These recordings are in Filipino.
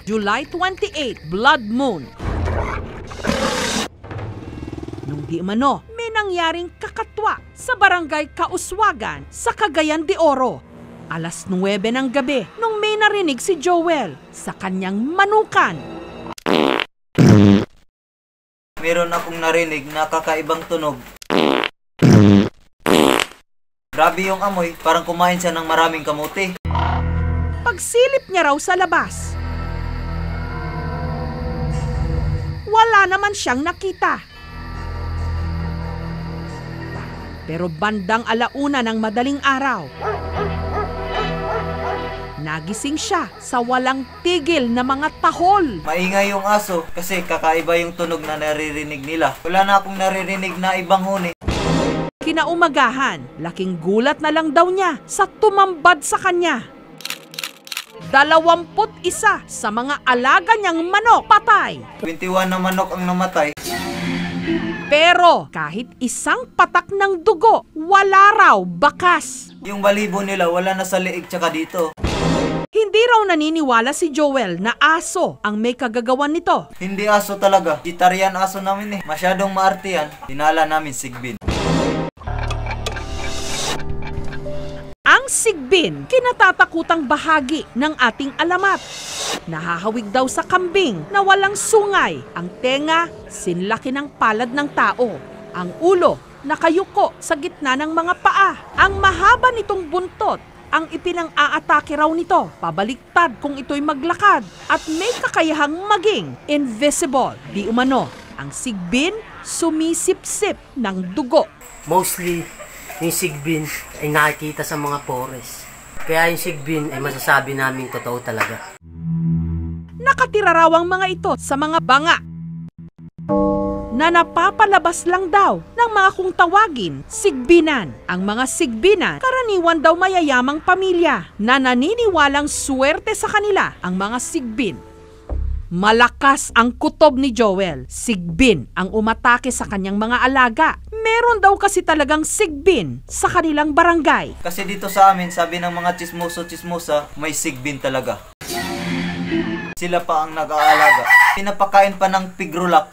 July 28, Blood Moon. Nung di umano, may nangyaring kakatwa sa barangay Kauswagan sa Cagayan de Oro. Alas 9 ng gabi nung may narinig si Joel sa kanyang manukan. Meron akong narinig na kakaibang tunog. Grabe yung amoy, parang kumain siya ng maraming kamote. Pagsilip niya raw sa labas, wala naman siyang nakita. Pero bandang 1:00 ng madaling araw, nagising siya sa walang tigil na mga tahol. Maingay yung aso kasi kakaiba yung tunog na naririnig nila. Wala na akong naririnig na ibang huni. Kinaumagahan, laking gulat na lang daw niya sa tumambad sa kanya. 21 sa mga alaga niyang manok patay. 21 na manok ang namatay. Pero kahit isang patak ng dugo, wala raw bakas. Yung balibo nila wala na sa liig tsaka dito. Hindi raw naniniwala si Joel na aso ang may kagagawan nito. Hindi aso talaga. Vegetarian aso namin eh. Masyadong maarte yan. Dinala namin sigbin. Ang sigbin, kinatatakutang bahagi ng ating alamat. Nahahawig daw sa kambing na walang sungay. Ang tenga, sinlaki ng palad ng tao. Ang ulo, nakayuko sa gitna ng mga paa. Ang mahaba nitong buntot, ang ipinang-aatake raw nito. Pabaliktad kung ito'y maglakad. At may kakayahang maging invisible. Di umano, ang sigbin sumisip-sip ng dugo. Mostly, yung sigbin ay nakikita sa mga forest. Kaya yung sigbin ay masasabi namin totoo talaga. Nakatira raw ang mga ito sa mga banga na napapalabas lang daw ng mga kung tawagin sigbinan. Ang mga sigbinan, karaniwan daw mayayamang pamilya na naniniwalang swerte sa kanila ang mga sigbin. Malakas ang kutob ni Joel. Sigbin ang umatake sa kanyang mga alaga. Meron daw kasi talagang sigbin sa kanilang barangay. Kasi dito sa amin, sabi ng mga chismoso-chismosa, may sigbin talaga. Sila pa ang nag-aalaga. Pinapakain pa ng pigrulak.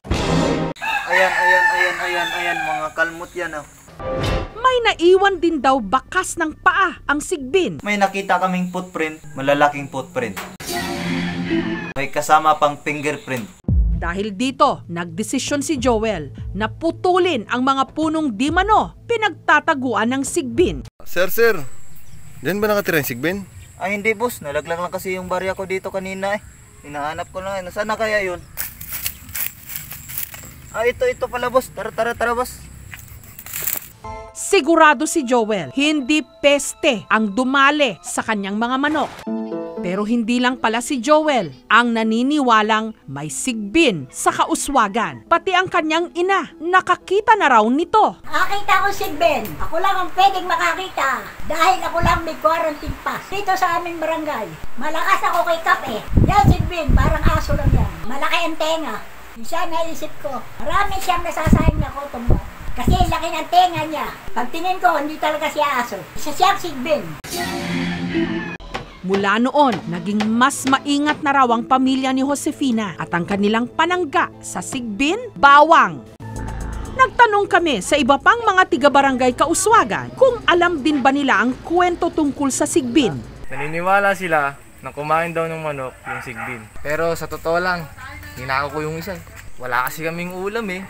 Ayan, mga kalmot yan. Oh. May naiwan din daw bakas ng paa ang sigbin. May nakita kaming footprint, malalaking footprint. May kasama pang fingerprint. Dahil dito, nagdesisyon si Joel na putulin ang mga punong di mano pinagtataguan ng sigbin. Sir, diyan ba nakatira yung sigbin? Ay hindi boss, nalaglag lang kasi yung barya ko dito kanina eh. Hinahanap ko lang eh. Nasaan na kaya yun? Ah, ito pala boss. Tara boss. Sigurado si Joel, hindi peste ang dumali sa kanyang mga manok. Pero hindi lang pala si Joel ang naniniwalang may sigbin sa Kauswagan. Pati ang kanyang ina, nakakita na raw nito. Nakita ko sigbin. Ako lang ang pwedeng makakita. Dahil ako lang may quarantine pass. Dito sa aming barangay. Malakas ako kay Kape. Yan sigbin, parang aso lang yan. Malaki ang tenga. Isa naisip ko, marami siyang nasasayang na kutumba. Kasi laki ng tenga niya. Pagtingin ko, hindi talaga siya aso. Isa siyang sigbin. Mula noon, naging mas maingat na raw ang pamilya ni Josefina at ang kanilang panangga sa sigbin, bawang. Nagtanong kami sa iba pang mga tiga-barangay Kauswagan kung alam din ba nila ang kwento tungkol sa sigbin. Naniniwala sila na kumain daw ng manok yung sigbin. Pero sa totoo lang, hinako ko yung isa. Wala kasi kaming ulam eh.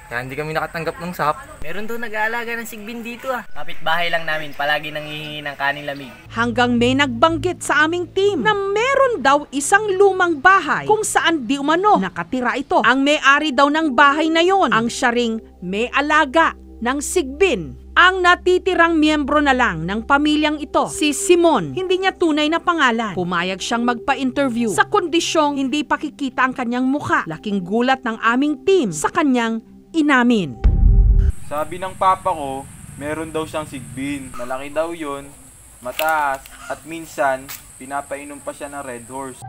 Kaya hindi kami nakatanggap ng sap. Meron daw nag-aalaga ng sigbin dito ah. Kapitbahay lang namin, palagi nanghihingi ng kanin lamig. Hanggang may nagbanggit sa aming team na meron daw isang lumang bahay kung saan di umano nakatira ito. Ang may-ari daw ng bahay na yon ang siya ring may alaga ng sigbin. Ang natitirang miyembro na lang ng pamilyang ito, si Simon, hindi niya tunay na pangalan. Pumayag siyang magpa-interview sa kondisyong hindi pakikita ang kanyang mukha. Laking gulat ng aming team sa kanyang inamin. Sabi ng papa ko, meron daw siyang sigbin. Malaki daw yon, mataas, at minsan, pinapainom pa siya ng Red Horse.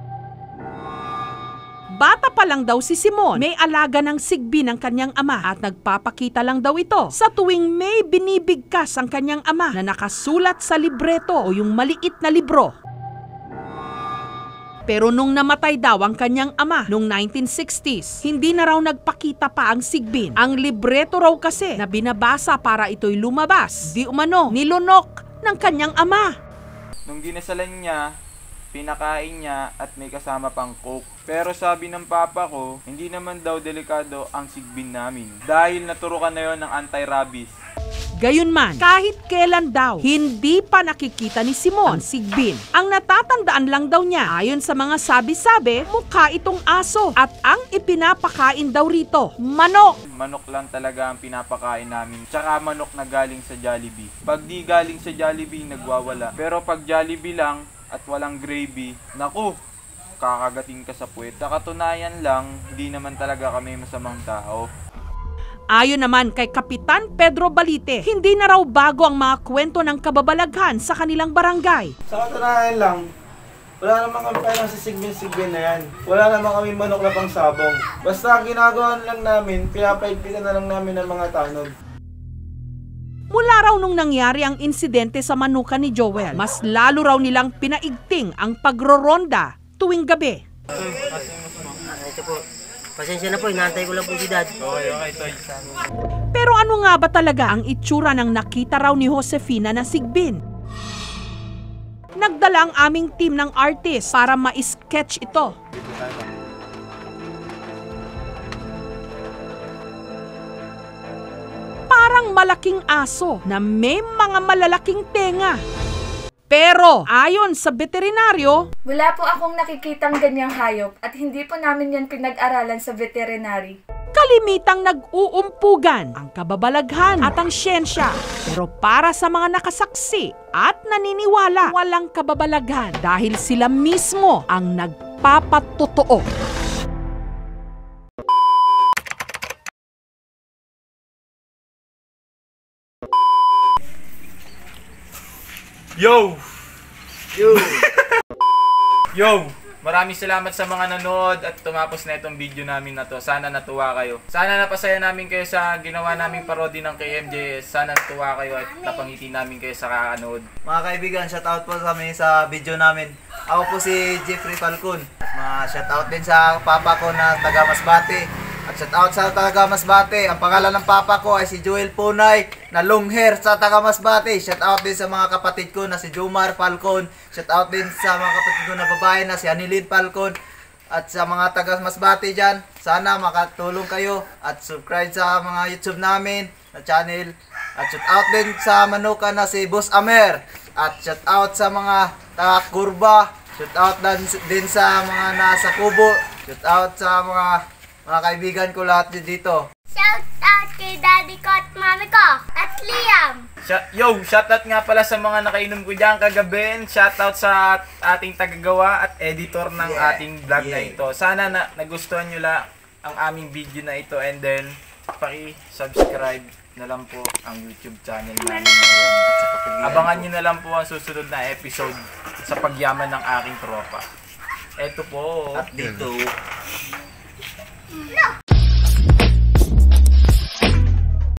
Bata pa lang daw si Simon, may alaga ng sigbin ng kanyang ama at nagpapakita lang daw ito sa tuwing may binibigkas ang kanyang ama na nakasulat sa libreto o yung maliit na libro. Pero nung namatay daw ang kanyang ama noong 1960s, hindi na raw nagpakita pa ang Sigbin. Ang libreto raw kasi na binabasa para ito'y lumabas, di umano nilunok ng kanyang ama. Nung dinasalan niya, pinakain niya at may kasama pang coke. Pero sabi ng papa ko, hindi naman daw delikado ang sigbin namin dahil naturukan na yon ng anti-rabies. Gayunman, kahit kailan daw, hindi pa nakikita ni Simon ang sigbin. Ang natatandaan lang daw niya, ayon sa mga sabi-sabi, mukha itong aso at ang ipinapakain daw rito, manok. Manok lang talaga ang pinapakain namin, tsaka manok na galing sa Jollibee. Pag di galing sa Jollibee, nagwawala. Pero pag Jollibee lang at walang gravy, naku, kakagating ka sa puwet. Sa katunayan lang, hindi naman talaga kami masamang tao. Ayon naman kay Kapitan Pedro Balite, hindi na raw bago ang mga kwento ng kababalaghan sa kanilang barangay. Sa katunayan lang, wala naman kami pala sa sigbin na yan. Wala naman kami manok na pang sabong. Basta ang ginagawa lang namin, pinapaigpitan na lang namin ng mga tanod. Mula raw nung nangyari ang insidente sa manukan ni Joel, mas lalo raw nilang pinaigting ang pagroronda tuwing gabi. Ito po. Pasensya na po, inaantay ko lang po si Dad. Okay, Toy. Pero ano nga ba talaga ang itsura ng nakita raw ni Josefina na sigbin? Nagdala ang aming team ng artist para ma-sketch ito. Parang malaking aso na may mga malalaking tenga. Pero ayon sa veterinaryo, wala po akong nakikitang ganyang hayop at hindi po namin yan pinag-aralan sa veterinary. Kalimitang nag-uumpugan ang kababalaghan at ang siyensya. Pero para sa mga nakasaksi at naniniwala, walang kababalaghan dahil sila mismo ang nagpapatotoo. Yo! Yo! Maraming salamat sa mga nanood at tumapos na itong video namin na to. Sana natuwa kayo. Sana napasaya namin kayo sa ginawa naming parody ng KMJS. Sana natuwa kayo at napangiti namin kayo sa kakanood. Mga kaibigan, shoutout po kami sa video namin. Ako po si Jeffrey Falcon. At shoutout din sa papa ko na taga Masbate. At shoutout sa taga Masbate. Ang pangalan ng papa ko ay si Joel Punay na long hair sa taga Masbate. Shoutout din sa mga kapatid ko na si Jomar Falcon. Shoutout din sa mga kapatid ko na babae na si Anilin Falcon. At sa mga taga Masbate dyan, sana makatulong kayo at subscribe sa mga YouTube namin na channel. At shoutout din sa manuka na si Boss Amer. At shoutout sa mga taga Kurba. Shoutout din sa mga nasa Kubo. Shoutout sa mga kaibigan ko lahat dito. Shoutout kay daddy ko at mami ko at Liam. Yo, shoutout nga pala sa mga nakainom ko dyan kagabi. Shoutout sa ating tagagawa at editor ng ating vlog na ito. Sana nagustuhan nyo lang ang aming video na ito and then paki-subscribe na lang po ang YouTube channel namin ngayon. At abangan nyo na lang po ang susunod na episode sa pagyaman ng aking tropa. Eto po. At dito. No!